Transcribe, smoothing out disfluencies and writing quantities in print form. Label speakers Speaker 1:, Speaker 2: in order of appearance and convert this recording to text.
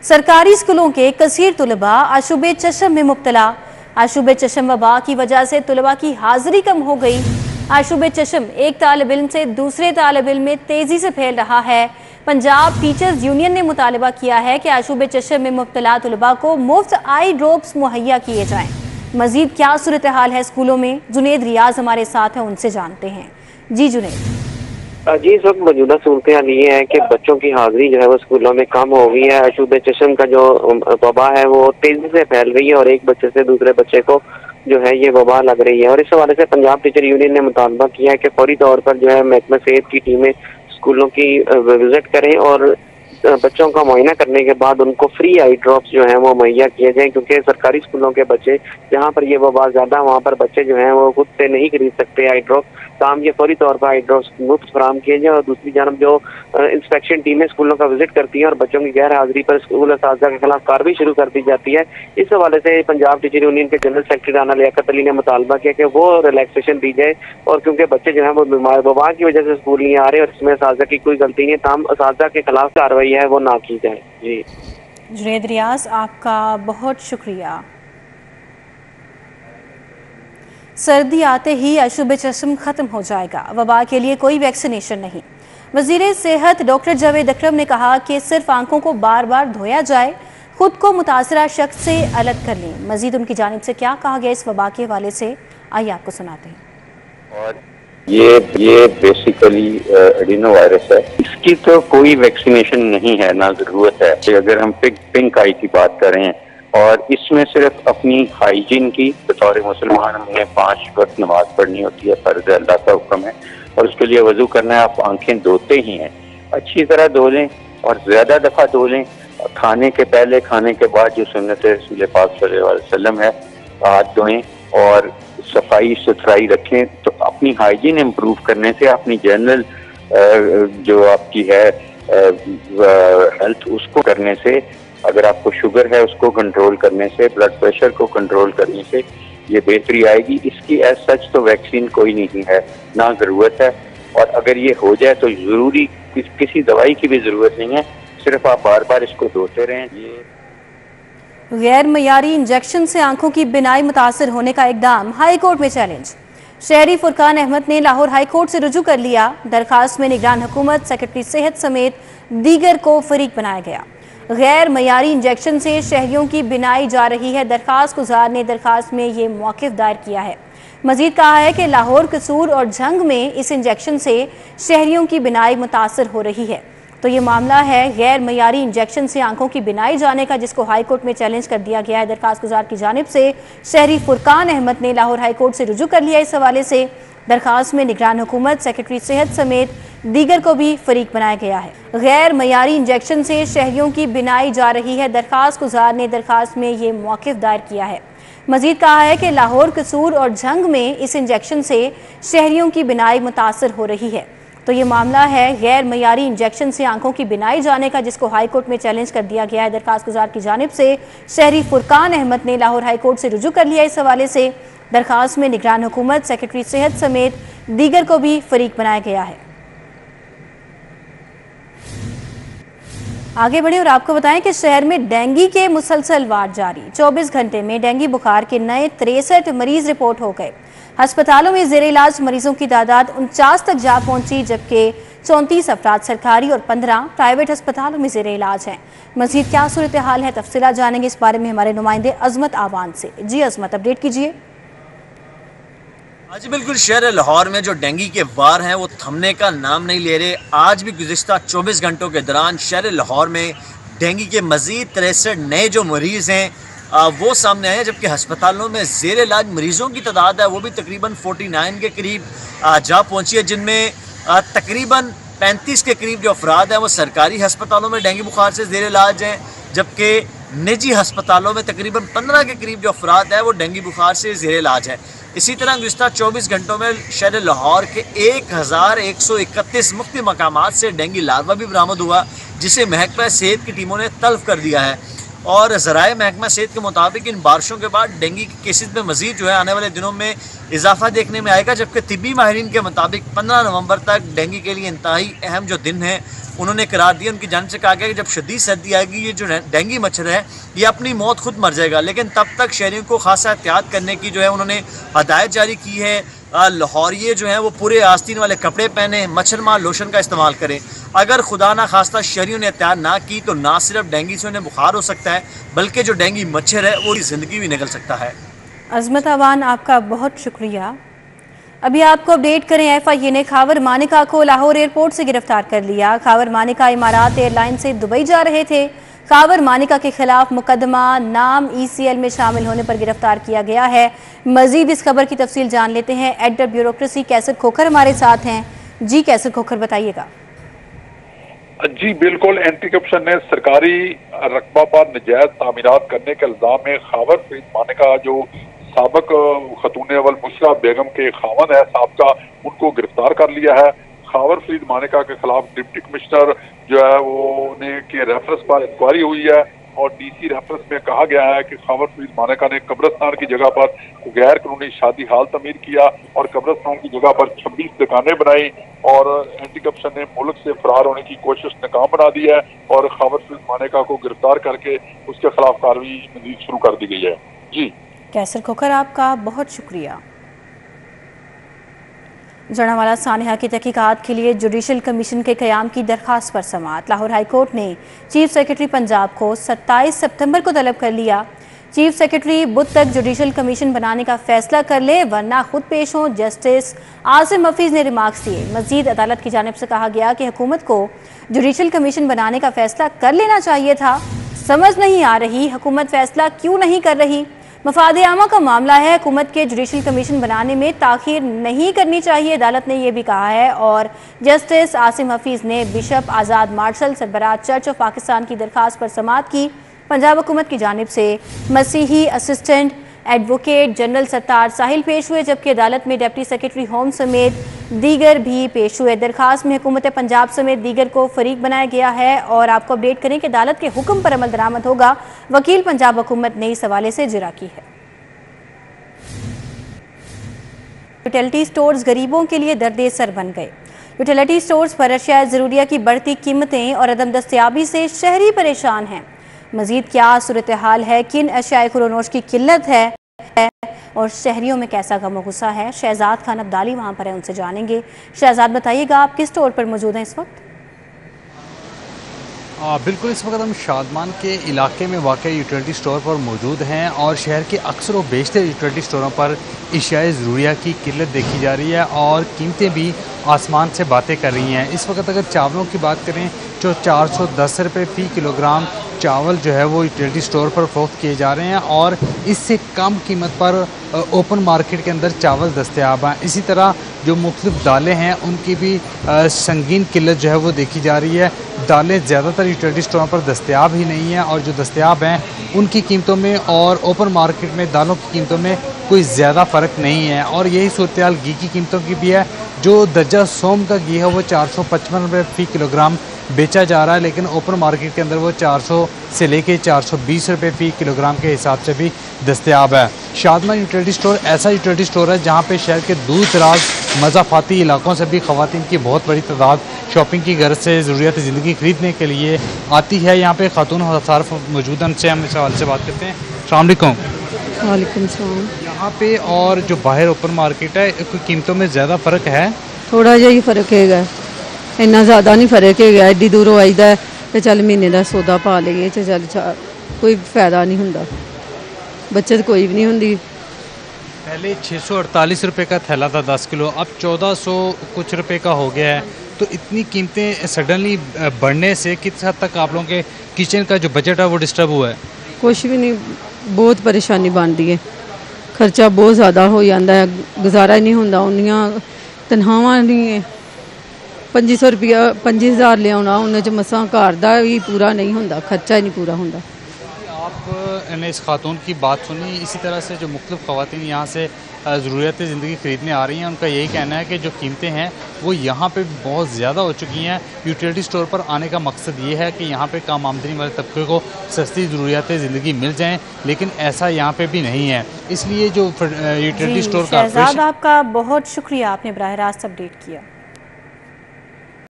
Speaker 1: सरकारी स्कूलों के कसीर तुलबा आशुबे चशम में मुब्तला। आशुबे चशम वबा की वजह से तुलबा की हाजिरी कम हो गई। आशुबे चशम एक तालिब इल्म से दूसरे तालिब इल्म में तेजी से फैल रहा है। पंजाब टीचर्स यूनियन ने मुतालबा किया है कि आशुबे चशम में मुब्तला तुलबा को मुफ्त आई ड्रॉप्स मुहैया किए जाएं। मजीद क्या सूरत हाल है स्कूलों में, जुनेद रियाज हमारे साथ है, उनसे जानते हैं। जी जुनेद।
Speaker 2: जी, इस वक्त मौजूदा सूरत हाल ये है कि बच्चों की हाजिरी जो है वो स्कूलों में कम हो गई है। आशुबे चशम का जो वबा है वो तेजी से फैल रही है और एक बच्चे से दूसरे बच्चे को जो है ये वबा लग रही है। और इस हवाले से पंजाब टीचर यूनियन ने मुतालबा किया है कि फौरी तौर पर जो है महकमा सेहत की टीमें स्कूलों की विजिट करें और बच्चों का मुआयना करने के बाद उनको फ्री आई ड्रॉप्स जो हैं वो मुहैया किए जाएं, क्योंकि सरकारी स्कूलों के बच्चे जहां पर ये वबा ज्यादा वहां पर बच्चे जो हैं वो खुद से नहीं खरीद सकते आई ड्रॉप्स। काम ये फौरी तौर पर आई ड्रॉप्स मुफ्त फराहम किए जाए। और दूसरी जानब जो इंस्पेक्शन टीमें स्कूलों का विजिट करती हैं और बच्चों की गैर हाजिरी पर स्कूल असातिज़ा के खिलाफ कार्रवाई शुरू कर दी जाती है। इस हवाले से पंजाब टीचर यूनियन के जनरल सेक्रेटरी राना लियाकत अली ने मुतालबा किया कि वो रिलैक्सेशन दी जाए, और क्योंकि बच्चे जो है वो बीमार वबा की वजह से स्कूल नहीं आ रहे और इसमें असातिज़ा की कोई गलती नहीं है, तमाम असातिज़ा के खिलाफ कार्रवाई है वो ना की जाए। जी
Speaker 1: जुनेद रियाज, आपका बहुत शुक्रिया। सर्दी आते ही आशुबे चशम खत्म हो जाएगा, वबा के लिए कोई वैक्सीनेशन नहीं। वजीर सेहत डॉक्टर जावेद अकरम ने कहा कि सिर्फ आंखों को बार बार धोया जाए, खुद को मुतासरा शख्स से अलग कर लें। मजीद उनकी जानिब से क्या कहा गया इस वबा के हवाले से, आइए आपको सुनाते हैं।
Speaker 3: और ये बेसिकली एडिनो वायरस है, इसकी तो कोई वैक्सीनेशन नहीं है, ना जरूरत है। अगर हम पिंक आई की बात करें और इसमें सिर्फ अपनी हाइजीन की, बतौर मुसलमान हमने 5 वक्त नमाज पढ़नी होती है, फर्ज है, अल्लाह का हुक्म है, और उसके लिए वजू करना है। आप आंखें धोते ही हैं, अच्छी तरह धो लें और ज्यादा दफा धो लें। खाने के पहले, खाने के बाद जो सुन्नत रसूल पाक सल्लल्लाहु अलैहि वसल्लम है, हाथ धोएं और सफाई सुथराई रखें। तो अपनी हाइजीन इम्प्रूव करने से, अपनी जनरल जो आपकी है हेल्थ उसको करने से, अगर आपको शुगर है उसको कंट्रोल करने से, ब्लड प्रेशर को कंट्रोल करने से ये बेहतरी आएगी। इसकी एज सच तो वैक्सीन कोई नहीं है, ना ज़रूरत है। और अगर ये हो जाए तो ज़रूरी किसी दवाई की भी ज़रूरत नहीं है, सिर्फ आप बार बार इसको धोते रहें। ये
Speaker 1: गैर मयारी इंजेक्शन से आंखों की बिनाई मुतासर होने का इकदाम हाई कोर्ट में चैलेंज। शहरी फुरकान अहमद ने लाहौर हाई कोर्ट से रुजू कर लिया। दरखास्त में निगरान हुकूमत, सेक्रेटरी सेहत समेत दीगर को फरीक बनाया गया। गैर मयारी इंजेक्शन से शहरियों की बिनाई जा रही है। दरखास्त गुजार ने दरखास्त में ये मौक़िफ़ दायर किया है। मजीद कहा है कि लाहौर, कसूर और झंग में इस इंजेक्शन से शहरियों की बिनाई मुतासर हो रही है। तो ये मामला है गैर मयारी इंजेक्शन से आंखों की बिनाई जाने का, जिसको हाई कोर्ट में चैलेंज कर दिया गया है। दरखास्त गुजार की जानिब से शहरी फुरकान अहमद ने लाहौर हाई कोर्ट से रुजू कर लिया। इस हवाले से दरखास्त में निगरान हुकूमत, सेक्रेटरी सेहत समेत दीगर को भी फरीक बनाया गया है। गैर मयारी इंजेक्शन से शहरियों की बिनाई जा रही है। दरखास्त गुजार ने दरखास्त में ये मौक़िफ़ दायर किया है। मजीद कहा है कि लाहौर, कसूर और झंग में इस इंजेक्शन से शहरियों की बिनाई मुतासर हो रही है। तो ये मामला है गैर मयारी इंजेक्शन से आंखों की बिनाई जाने का, जिसको हाई कोर्ट में चैलेंज कर दिया गया है। दरखास्त गुजार की जानिब से शहरी फुरकान अहमद ने लाहौर हाई कोर्ट से रुजू कर लिया। इस हवाले से दरखास्त में निगरान हुकूमत, सेक्रेटरी सेहत समेत दीगर को भी फरीक बनाया गया है। आगे बढ़े और आपको बताएं कि शहर में डेंगू के मुसलसल वार जारी। 24 घंटे में डेंगू बुखार के नए 63 मरीज रिपोर्ट हो गए। अस्पतालों में जेर इलाज मरीजों की तादाद 49 तक जा पहुंची, जबकि 34 अफराद सरकारी और 15 प्राइवेट अस्पतालों में जेर इलाज हैं। मजीद क्या सूरत हाल है, तफसीलात जानेंगे इस बारे में हमारे नुमाइंदे अजमत आवान से। जी अजमत, अपडेट कीजिए।
Speaker 4: आज बिल्कुल शहर लाहौर में जो डेंगू के वार हैं वो थमने का नाम नहीं ले रहे। आज भी गुज़िश्ता 24 घंटों के दौरान शहर लाहौर में डेंगू के मज़ीद 63 नए जो मरीज़ हैं वो सामने आए हैं, जबकि अस्पतालों में ज़ेर इलाज मरीज़ों की तादाद है वो भी तकरीबन 49 के करीब जा पहुँची है, जिनमें तकरीबन 35 के करीब जो अफराद हैं वो सरकारी अस्पतालों में डेंगू बुखार से ज़ेर इलाज हैं, जबकि निजी अस्पतालों में तकरीबन 15 के करीब जो अफराद है वो डेंगू बुखार से ज़ेर इलाज है। इसी तरह गुज़िश्ता 24 घंटों में शहर लाहौर के 1131 मुख्तलिफ मकामात से डेंगू लार्वा भी बरामद हुआ, जिसे महकमा सेहत की टीमों ने तल्फ कर दिया है। और ज़राए महकमा सेहत के मुताबिक इन बारिशों के बाद डेंगू के केसेस में मजीद जो है आने वाले दिनों में इजाफा देखने में आएगा, जबकि तिब्बी माहिरीन के मुताबिक 15 नवंबर तक डेंगू के लिए इंतहाई अहम जो दिन है उन्होंने करार दिया। उनकी जानिब से कहा गया कि जब शदीद सर्दी आएगी ये जो डेंगू मच्छर है ये अपनी मौत खुद मर जाएगा, लेकिन तब तक शहरियों को खासा एहतियात करने की जो है उन्होंने हदायत जारी की है। लाहौरिये जो हैं वो पूरे आस्तीन वाले कपड़े पहने, मच्छर मार लोशन का इस्तेमाल करें। अगर खुदा ना खास्ता शहरियों ने एहतियात ना की तो ना सिर्फ डेंगू से उन्हें बुखार हो सकता है बल्कि जो डेंगू मच्छर है वो ज़िंदगी भी निकल सकता है।
Speaker 1: अजमत अवान, आपका बहुत शुक्रिया। अभी आपको अपडेट करें, FIA ने खावर मानिका को लाहौर एयरपोर्ट से गिरफ्तार कर लिया। खावर मानिका इमारात एयरलाइन से दुबई जा रहे थे। खावर मानिका के खिलाफ मुकदमा नाम ECL में शामिल होने पर गिरफ्तार किया गया है। मजीद इस खबर की तफसील जान लेते हैं। एडिटर ब्यूरोक्रेसी कैसर खोखर हमारे साथ हैं। जी कैसर खोखर, बताइएगा।
Speaker 5: जी बिल्कुल, एंटी करप्शन ने सरकारी रकबा पर नजायज तामीरात करने के इल्जाम में खावर फरीद मानिका जो साबक खतून अव्वल बुशरा बेगम के खावंद है साहब, उनको गिरफ्तार कर लिया है। खावर फरीद मानिका के खिलाफ डिप्टी कमिश्नर जो है वो ने के रेफरेंस पर इंक्वायरी हुई है और DC रेफरेंस में कहा गया है कि खावर फरीद मानिका ने कब्रिस्तान की जगह पर गैर कानूनी शादी हाल तमीर किया और कब्रिस्तान की जगह पर 26 दुकानें बनाई और एंटी करप्शन ने मुल्क से फरार होने की कोशिश नाकाम बना दी है और खावर फरीद मानिका को गिरफ्तार करके उसके खिलाफ कार्रवाई मजीद शुरू कर दी गई है। जी
Speaker 1: कैसर खोखर, आपका बहुत शुक्रिया। जड़ावाला सानिया की तहकीकात के लिए जुडिशल कमीशन के क़याम की दरख्वास्त पर समाअत। लाहौर हाई कोर्ट ने चीफ सेक्रेटरी पंजाब को 27 सितंबर को तलब कर लिया। चीफ सेक्रेटरी बुध तक जुडिशल कमीशन बनाने का फैसला कर ले वरना खुद पेश हों। जस्टिस आसिम हफीज़ ने रिमार्क्स दिए। मजीद अदालत की जानिब से कहा गया कि हुकूमत को जुडिशल कमीशन बनाने का फैसला कर लेना चाहिए था। समझ नहीं आ रही हुकूमत फैसला क्यों नहीं कर रही। मफाद आमा का मामला है, हुकूमत के जुडिशल कमीशन बनाने में ताख़ीर नहीं करनी चाहिए, अदालत ने यह भी कहा है। और जस्टिस आसिम हफीज़ ने बिशप आज़ाद मार्शल सरबराह चर्च ऑफ पाकिस्तान की दरख्वास्त पर समाअत की। पंजाब हुकूमत की जानिब से मसीही असिस्टेंट एडवोकेट जनरल सत्तार साहिल पेश हुए, जबकि अदालत में डिप्टी सेक्रेटरी होम समेत दीगर भी पेश हुए। दरखास्त में हुकूमत पंजाब समेत दीगर को फरीक बनाया गया है। और आपको अपडेट करें कि अदालत के हुक्म पर अमल दरामद होगा। वकील पंजाब हुकूमत ने इस हवाले से जिरा की है। यूटिलिटी स्टोर्स गरीबों के लिए दर्द सर बन गए। यूटिलिटी स्टोर्स पर अशिया ज़रूरिया की बढ़ती कीमतें और अदम दस्तयाबी से शहरी परेशान हैं। मजीद क्या सूरत हाल है, किन अशिया खुरोनोश की किल्लत है और शहरियों में कैसा गम और गुस्सा है। शहजाद खान अब्दाली वहाँ पर है, उनसे जानेंगे। शहजाद, बताइएगा आप किस स्टोर पर मौजूद हैं इस वक्त?
Speaker 6: बिल्कुल, इस वक्त हम शादमान के इलाके में वाक़ यूटिलिटी स्टोर पर मौजूद हैं और शहर के अक्सर व बेशतर यूटिलिटी स्टोरों पर अशियाए ज़रूरिया की किल्लत देखी जा रही है और कीमतें भी आसमान से बातें कर रही हैं। इस वक्त अगर चावलों की बात करें तो 410 रुपये फ़ी किलोग्राम चावल जो है वो यूटिलिटी स्टोर पर फ़रोख्त किए जा रहे हैं और इससे कम कीमत पर ओपन मार्केट के अंदर चावल दस्तयाब हैं। इसी तरह जो मुख्तलिफ दालें हैं उनकी भी संगीन किल्लत जो है वो देखी जा रही है। दालें ज़्यादातर यूटिलिटी स्टोरों पर दस्तयाब ही नहीं हैं और जो दस्तयाब हैं उनकी कीमतों में और ओपन मार्केट में दालों की कीमतों में कोई ज़्यादा फ़र्क नहीं है। और यही सूरत हाल घी की कीमतों की भी है। जो दर्जा सोम का घी है वो 455 रुपये फ़ी किलोग्राम बेचा जा रहा है, लेकिन ओपन मार्केट के अंदर वो 400 से लेके 420 रुपये फ़ी किलोग्राम के हिसाब से भी दस्तयाब है। शादमान यूटिलिटी स्टोर ऐसा यूटिलिटी स्टोर है जहाँ पे शहर के दूर दराज मज़ाफ़ाती इलाकों से भी ख़वातीन की बहुत बड़ी तादाद शॉपिंग की गर्ज से ज़रूरियात ज़िंदगी ख़रीदने के लिए आती है। यहाँ पे खातून हसारफ मौजूद हैं, उनसे हम इस हवाले से बात करते हैं। अस्सलाम वालेकुम।
Speaker 7: वालेकुम सलाम।
Speaker 6: यहाँ पे और जो बाहर ओपन मार्केट है कोई कीमतों में ज़्यादा फ़र्क है?
Speaker 7: थोड़ा जिहा ही फर्क है, इन्ना ज़्यादा नहीं फर्क है। एड्डी दूरों आईदा है तो चल महीने का सौदा पा लईए तो चल कोई फायदा नहीं होंदा, बचत कोई भी नहीं होंदी।
Speaker 6: पहले 648 रुपये का थैला था 10 किलो, अब 1400 कुछ रुपये का हो गया है। तो इतनी कीमतें सडनली बढ़ने से किस हद तक आप लोगों के किचन का जो बजट है वो डिस्टर्ब हुआ है?
Speaker 7: कुछ भी नहीं, बहुत परेशानी बनती है, खर्चा बहुत ज़्यादा हो जाता है, गुजारा ही नहीं होंदा। उन्नियां तनख्वाहां नहीं है, 2500 रुपया 25,000 लिया उन्हें मसा घर का भी पूरा नहीं होंदा, खर्चा ही नहीं पूरा होंदा।
Speaker 6: आपने इस खातून की बात सुनी, इसी तरह से जो मुख्तलिफ ख़वातीन यहाँ से ज़रूरियात ज़िंदगी ख़रीदने आ रही हैं, उनका यही कहना है कि जो कीमतें हैं वो यहाँ पे बहुत ज़्यादा हो चुकी हैं। यूटिलिटी स्टोर पर आने का मकसद ये है कि यहाँ पे कम आमदनी वाले तबके को सस्ती ज़रूरियात ज़िंदगी मिल जाएँ, लेकिन ऐसा यहाँ पे भी नहीं है। इसलिए जो यूटिलिटी स्टोर
Speaker 1: शहजाद, आपका बहुत शुक्रिया, आपने बराह रास्त अपडेट किया।